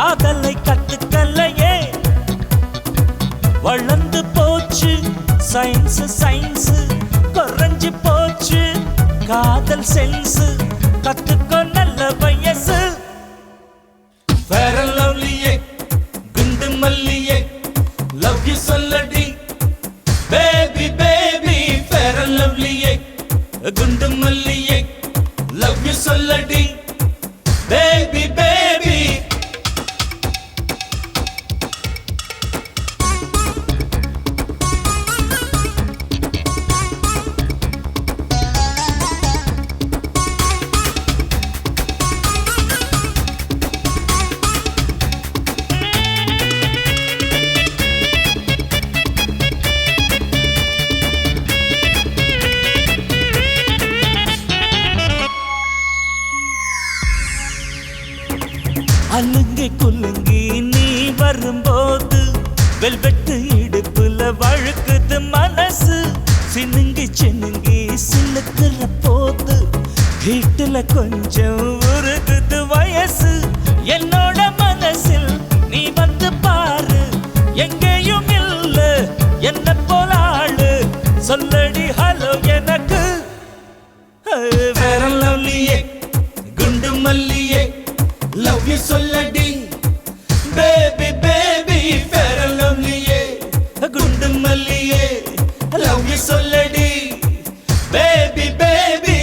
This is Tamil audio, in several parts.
காதலை கத்துக்கலையே வளர்ந்து போச்சு சயின்ஸ் சயின்ஸ் குறைஞ்சு போச்சு காதல் சென்ஸ் கத்துக்கோ நல்ல வயசு Fair and lovely குண்டு மல்லியே love you சொல்லடி baby baby fair and lovely குண்டு மல்லியே love you சொல்லடி baby baby அலுங்கி குலுங்கி நீ வரும்போது வெல்வெட்டு இடுப்புல வழுக்குது மனசு சினுங்கி சினுங்கி சிலுக்குற போது வீட்டுல கொஞ்சம் உருகுது வயசு என்னோட மனசில் நீ வந்து பாரு எங்கேயும் இல்ல என்ன போல ஆளு சொல்லடி ஹலோ எனக்கு fair and lovely குண்டு மல்லியே love you சொல்லடி baby baby fair and lovely குண்டு மல்லியே love you சொல்லடி baby baby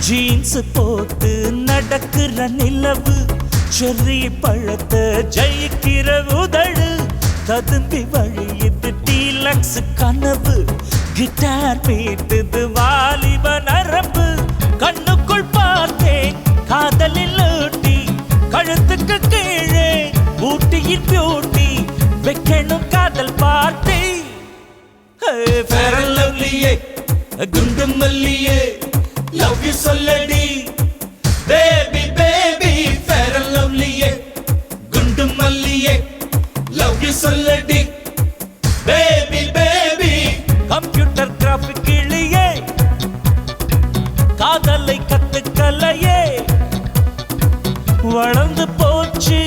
ஜீன்ஸ் போட்டு நடக்கிற நிலவு செர்ரி பழத்தை ஜெயிக்கிற உதடு ததும்பி வழியுது டீலக்ஸ் கனவு கிட்டார் மீட்டுது வாலிப நரம்பு கண்ணுக்குள் பார்த்தேன் காதலில் ஊட்டி கழுத்துக்கு கீழே ஊட்டியின் பியூட்டி வைக்கணும் காதல் பார்ட்டி fair and lovely குண்டு மல்லியே love you சொல்லடி baby baby fair and lovely குண்டு மல்லியே love you சொல்லடி baby baby கம்ப்யூட்டர் கிராஃபிக் கிளியே காதலை கத்துக்கலையே வளர்ந்து போச்சு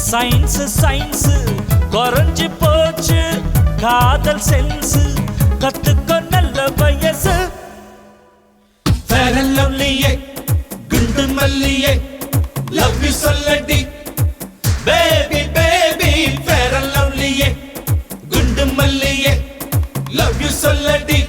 சயின்ஸ் சயின்ஸ் குறைஞ்சு போச்சு காதல் சென்ஸ் கத்துக்கோ நல்ல வயசு fair and lovely குண்டு மல்லியே love you சொல்லடி baby baby fair and lovely குண்டு மல்லியே love you சொல்லடி